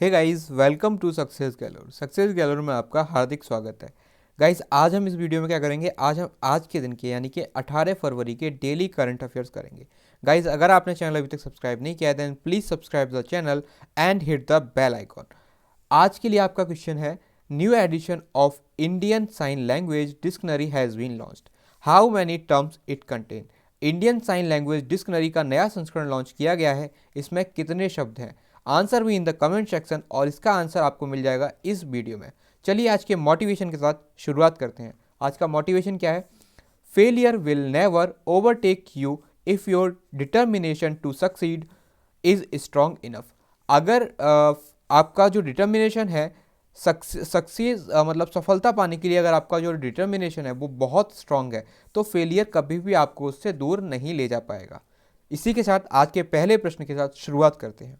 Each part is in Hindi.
Hey guys, welcome to Success Gallery. Success Gallery में आपका हार्दिक स्वागत है। गाइस, आज हम इस वीडियो में क्या करेंगे, आज के दिन के यानी कि 18 फरवरी के डेली करंट अफेयर्स करेंगे। गाइस, अगर आपने चैनल अभी तक सब्सक्राइब नहीं किया है then please subscribe the channel and hit the bell icon. आज के लिए आपका क्वेश्चन है, new edition of Indian sign language dictionary has been launched, how many terms it contain. Indian sign language dictionary का नया संस्करण लॉन्च किया गया है, इसमें कितने शब्द हैं? आंसर भी इन द कमेंट सेक्शन और इसका आंसर आपको मिल जाएगा इस वीडियो में। चलिए आज के मोटिवेशन के साथ शुरुआत करते हैं। आज का मोटिवेशन क्या है? Failure will never overtake you if your determination to succeed is strong enough. अगर आपका जो डिटर्मिनेशन है सक्सेस मतलब सफलता पाने के लिए, अगर आपका जो डिटर्मिनेशन है वो बहुत स्ट्रांग है तो फेलियर कभी भी आपको उससे दूर नहीं ले जा पाएगा। इसी के साथ आज के पहले प्रश्न के साथ शुरुआत करते हैं।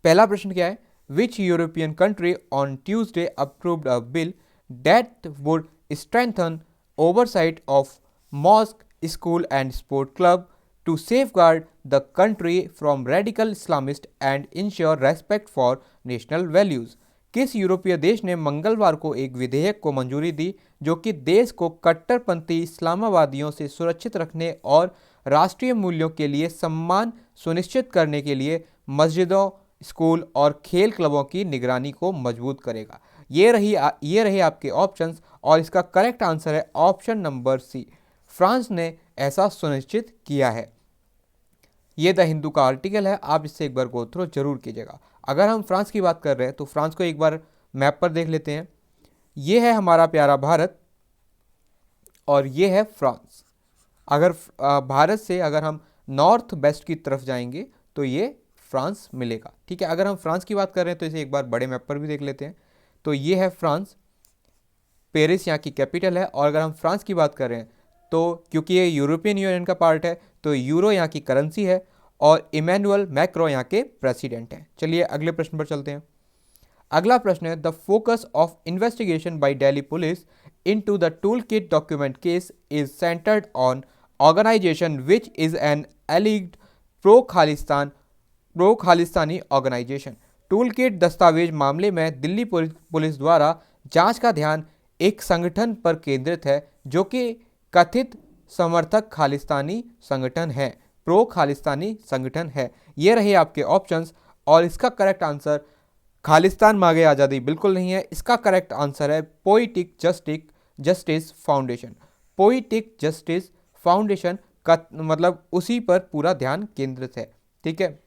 पहला प्रश्न क्या है? Which European country on Tuesday approved a bill that would strengthen oversight of mosque, school and sport club to safeguard the country from radical Islamist and ensure respect for national values. किस यूरोपीय देश ने मंगलवार को एक विधेयक को मंजूरी दी जो कि देश को कट्टरपंथी इस्लामवादियों से सुरक्षित रखने और राष्ट्रीय मूल्यों के लिए सम्मान सुनिश्चित करने के लिए मस्जिदों, स्कूल और खेल क्लबों की निगरानी को मजबूत करेगा? ये रही आपके ऑप्शंस और इसका करेक्ट आंसर है ऑप्शन नंबर सी, फ्रांस ने ऐसा सुनिश्चित किया है। ये द हिंदू का आर्टिकल है, आप इससे एक बार गो थ्रू जरूर कीजिएगा। अगर हम फ्रांस की बात कर रहे हैं तो फ्रांस को एक बार मैप पर देख लेते हैं। ये है हमारा प्यारा भारत और ये है फ्रांस। अगर भारत से अगर हम नॉर्थ वेस्ट की तरफ जाएंगे तो ये फ्रांस मिलेगा। ठीक है, अगर हम फ्रांस की बात कर रहे हैं तो इसे एक बार बड़े मैप पर भी देख लेते हैं। तो ये है फ्रांस, पेरिस यहाँ की कैपिटल है। और अगर हम फ्रांस की बात कर रहे हैं तो क्योंकि ये यूरोपियन यूनियन का पार्ट है तो यूरो यहाँ की करेंसी है और इमैनुअल मैक्रो यहाँ के प्रेसिडेंट हैं। चलिए अगले प्रश्न पर चलते हैं। अगला प्रश्न है, the focus of investigation by Delhi police into the toolkit document case is centred on organisation which is an alleged pro Khalistani organisation. Toolkit दस्तावेज मामले में दिल्ली पुलिस द्वारा जांच का ध्यान एक संगठन पर केंद्रित है जो कि कथित समर्थक खालिस्तानी संगठन है, प्रो खालिस्तानी संगठन है। ये रहे आपके ऑप्शंस और इसका करेक्ट आंसर खालिस्तान मांगे आज़ादी बिल्कुल नहीं है। इसका करेक्ट आंसर है poetic justice foundation. Poetic justice foundation का मतलब उसी पर पूरा ध्यान केंद्रित है। ठीक है,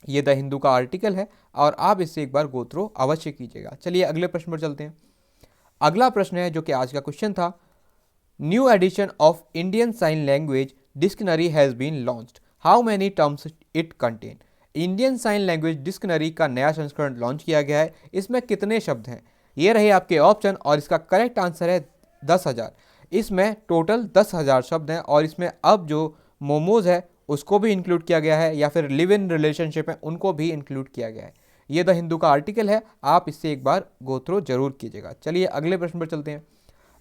ये द हिंदू का आर्टिकल है और आप इससे एक बार गो थ्रू अवश्य कीजिएगा। चलिए अगले प्रश्न पर चलते हैं। अगला प्रश्न है जो कि आज का क्वेश्चन था, new edition of Indian sign language dictionary has been launched, how many terms it contain. Indian sign language dictionary का नया संस्करण लॉन्च किया गया है, इसमें कितने शब्द हैं? ये रहे आपके ऑप्शन और इसका करेक्ट आंसर है 10,000। इसमें टोटल 10,000 शब्द हैं और इसमें अब जो मोमोज है उसको भी इंक्लूड किया गया है या फिर लिव इन रिलेशनशिप है उनको भी इंक्लूड किया गया है। ये द हिंदू का आर्टिकल है, आप इससे एक बार गो थ्रू जरूर कीजिएगा। चलिए अगले प्रश्न पर चलते हैं।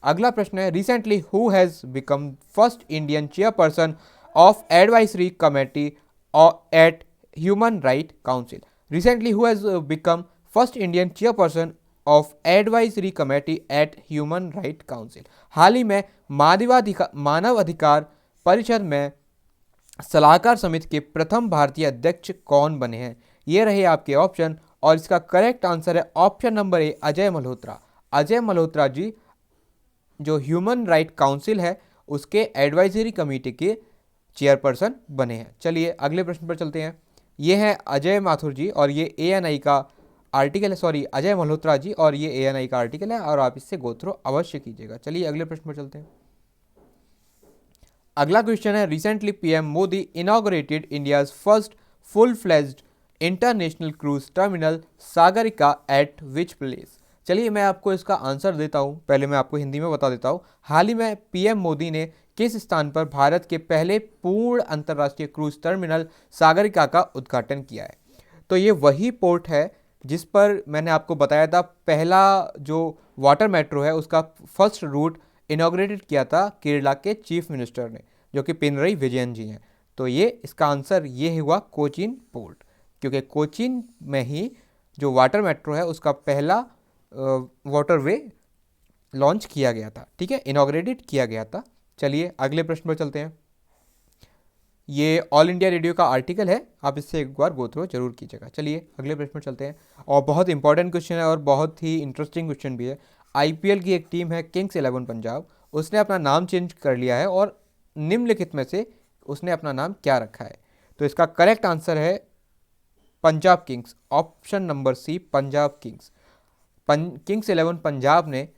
अगला प्रश्न है, recently who has become first Indian chairperson of advisory committee at human right council. Recently who has become first Indian chairperson of advisory committee at human right council. हाल ही में मानव अधिकार परिषद में सलाहकार समिति के प्रथम भारतीय अध्यक्ष कौन बने हैं? ये रहे आपके ऑप्शन और इसका करेक्ट आंसर है option number A, Ajay Malhotra. Ajay Malhotra ji जो ह्यूमन राइट काउंसिल है उसके एडवाइजरी कमेटी के चेयरपर्सन बने हैं। चलिए अगले प्रश्न पर चलते हैं। ये है अजय माथुर जी और ये ANI का आर्टिकल है, सॉरी अजय मल्होत्रा जी और ये ANI का आर्टिकल है और आप इससे गो थ्रू अवश्य कीजिएगा। चलिए अगले प्रश्न पर चलते हैं। अगला क्वेश्चन है, recently PM Modi inaugurated India's first full fledged international cruise terminal Sagarika eight which place. चलिए मैं आपको इसका आंसर देता हूँ, पहले मैं आपको हिंदी में बता देता हूँ। हाल ही में PM मोदी ने किस स्थान पर भारत के पहले पूर्ण अंतर्राष्ट्रीय क्रूज टर्मिनल सागरिका का उद्घाटन किया है? तो ये वही पोर्ट है जिस पर मैंने आपको बताया था पहला जो वाटर मेट्रो है उसका फर्स्ट रूट इनॉग्रेटेड किया था केरला के चीफ मिनिस्टर ने, जो कि पिनरई विजयन जी हैं। तो ये इसका आंसर ये हुआ कोचीन पोर्ट, क्योंकि कोचीन में ही जो वाटर मेट्रो है उसका पहला वाटरवे लॉन्च किया गया था, ठीक है, इनॉग्रेटेड किया गया था। चलिए अगले प्रश्न पर चलते हैं। ये ऑल इंडिया रेडियो का आर्टिकल है, आप इससे एक बार गो थ्रू जरूर कीजिएगा। चलिए अगले प्रश्न पर चलते हैं, और बहुत इंपॉर्टेंट क्वेश्चन है और बहुत ही इंटरेस्टिंग क्वेश्चन भी है। आईपीएल की एक टीम है किंग्स 11 पंजाब, उसने अपना नाम चेंज कर लिया है और निम्नलिखित में से उसने अपना नाम क्या रखा है? तो इसका करेक्ट आंसर है Punjab Kings, option number C, Punjab Kings. Kings 11 Punjab ने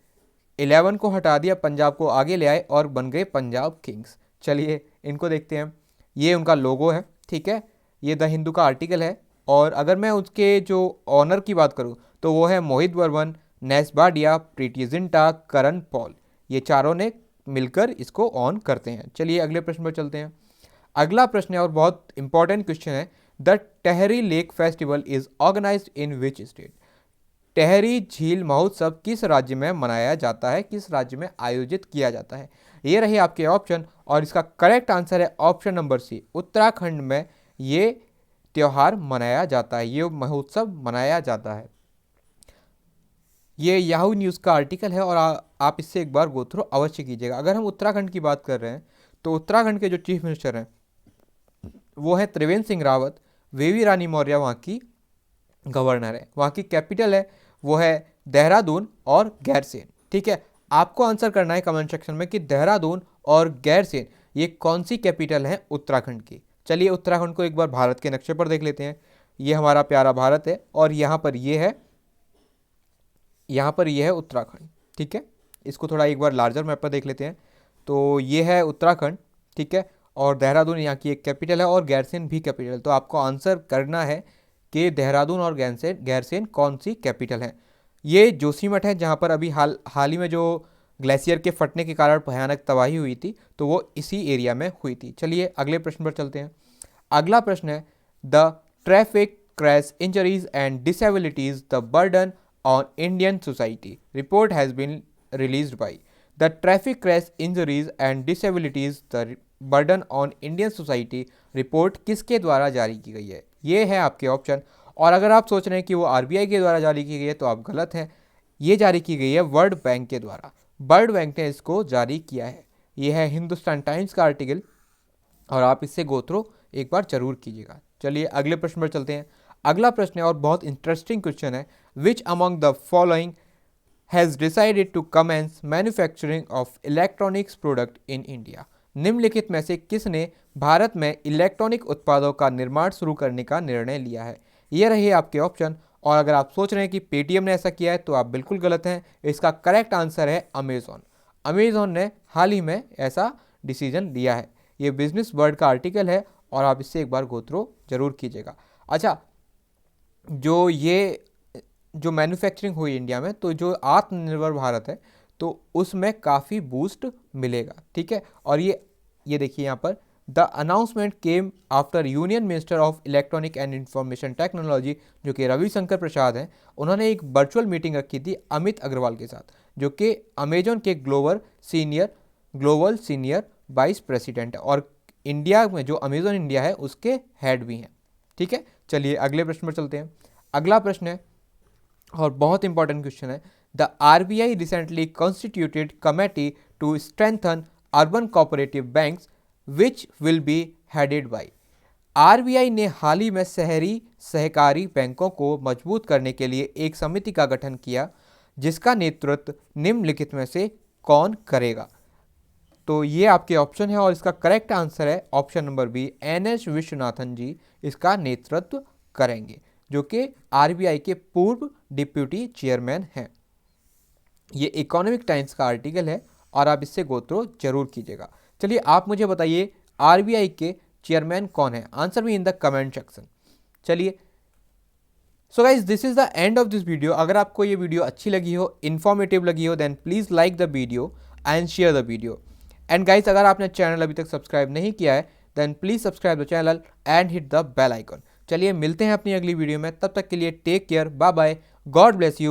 11 को हटा दिया, पंजाब को आगे ले आए और बन गए पंजाब किंग्स। चलिए इनको देखते हैं, ये उनका लोगो है, ठीक है, ये द हिंदू का आर्टिकल है। और अगर मैं उसके जो ऑनर की बात करूं तो वो है मोहित वर्मन, नेस बाडिया, प्रीति जिंटा, करण पॉल, ये चारों ने मिलकर इसको ऑन करते हैं। चलिए अगले प्रश्न पर चलते हैं। अगला प्रश्न है और बहुत इंपॉर्टेंट क्वेश्चन है, the Tehri lake festival is organised in which state? Tehri झील महोत्सव किस राज्य में मनाया जाता है, किस राज्य में आयोजित किया जाता है? ये रहे आपके ऑप्शन, और इसका करेक्ट आंसर है ऑप्शन नंबर सी, उत्तराखंड में ये त्यौहार मनाया जाता है, ये महोत्सव मनाया जाता है। ये याहू न्यूज़ का आर्टिकल है और आप इससे एक बार गो थ्रू अवश्य कीजिएगा। अगर हम उत्तराखंड की बात कर रहे हैं तो उत्तराखंड के जो चीफ मिनिस्टर हैं वो है त्रिवेंद्र सिंह रावत, बेबी रानी मौर्य वहाँ की गवर्नर है, वहाँ की कैपिटल है वो है देहरादून और गैरसेन, ठीक है। आपको आंसर करना है कमेंट सेक्शन में कि देहरादून और गैरसेन ये कौन सी कैपिटल है उत्तराखंड की। चलिए उत्तराखंड को एक बार भारत के नक्शे पर देख लेते हैं। ये हमारा प्यारा भारत है और यहाँ पर ये है, यहाँ पर ये है उत्तराखंड, ठीक है। इसको थोड़ा एक बार लार्जर मैप पर देख लेते हैं। तो ये है उत्तराखंड, ठीक है, और देहरादून यहाँ की एक कैपिटल है और गैरसेन भी कैपिटल। तो आपको आंसर करना है कि देहरादून और गैरसेन कौन सी कैपिटल है। ये जोशीमठ है जहाँ पर अभी हाल ही में जो ग्लेशियर के फटने के कारण भयानक तबाही हुई थी तो वो इसी एरिया में हुई थी। चलिए अगले प्रश्न पर चलते हैं। अगला प्रश्न है, the traffic crash injuries and disabilities the burden on Indian society report has been released by the traffic crash injuries and disabilities the burden on Indian society report किसके द्वारा जारी की गई है? ये है आपके ऑप्शन। और अगर आप सोच रहे हैं कि वो आरबीआई के द्वारा जारी की गई है तो आप गलत हैं, ये जारी की गई है वर्ल्ड बैंक के द्वारा, वर्ल्ड बैंक ने इसको जारी किया है। ये है हिंदुस्तान टाइम्स का आर्टिकल और आप इससे गो थ्रू एक बार जरूर कीजिएगा। चलिए अगले प्रश्न पर चलते हैं। अगला प्रश्न है और बहुत इंटरेस्टिंग क्वेश्चन है, which among the following has decided to commence manufacturing of electronics product in India? निम्नलिखित में से किसने भारत में इलेक्ट्रॉनिक उत्पादों का निर्माण शुरू करने का निर्णय लिया है? ये रहे आपके ऑप्शन। और अगर आप सोच रहे हैं कि पेटीएम ने ऐसा किया है तो आप बिल्कुल गलत हैं, इसका करेक्ट आंसर है अमेजॉन। अमेजॉन ने हाल ही में ऐसा डिसीजन लिया है। ये बिजनेस वर्ल्ड का आर्टिकल है और आप इससे एक बार गो थ्रू जरूर कीजिएगा। अच्छा, जो मैन्युफैक्चरिंग हुई इंडिया में, तो जो आत्मनिर्भर भारत है तो उसमें काफ़ी बूस्ट मिलेगा, ठीक है। और ये देखिए यहाँ पर, the announcement came after union minister of electronic and information technology, जो कि रविशंकर प्रसाद हैं, उन्होंने एक वर्चुअल मीटिंग रखी थी अमित अग्रवाल के साथ, जो कि अमेजॉन के ग्लोबल सीनियर वाइस प्रेसिडेंट है और इंडिया में जो अमेजॉन इंडिया है उसके हेड भी हैं, ठीक है। चलिए अगले प्रश्न पर चलते हैं। अगला प्रश्न है और बहुत इंपॉर्टेंट क्वेश्चन है, the RBI recently constituted committee to strengthen urban cooperative banks which will be headed by? RBI ने हाल ही में शहरी सहकारी बैंकों को मजबूत करने के लिए एक समिति का गठन किया, जिसका नेतृत्व निम्नलिखित में से कौन करेगा? तो ये आपके ऑप्शन है और इसका करेक्ट आंसर है option number B, N S. Vishwanathan ji इसका नेतृत्व करेंगे, जो कि आरबीआई के पूर्व डिप्यूटी चेयरमैन हैं। ये इकोनॉमिक टाइम्स का आर्टिकल है और आप इससे गो थ्रू जरूर कीजिएगा। चलिए आप मुझे बताइए आरबीआई के चेयरमैन कौन है? Answer me in the comment section. चलिए, so guys this is the end of this video. अगर आपको ये वीडियो अच्छी लगी हो, इन्फॉर्मेटिव लगी हो, then please like the video and share the video. And guys अगर आपने चैनल अभी तक सब्सक्राइब नहीं किया है then please subscribe the channel and hit the bell icon. चलिए मिलते हैं अपनी अगली वीडियो में, तब तक के लिए take care, bye bye, God bless you.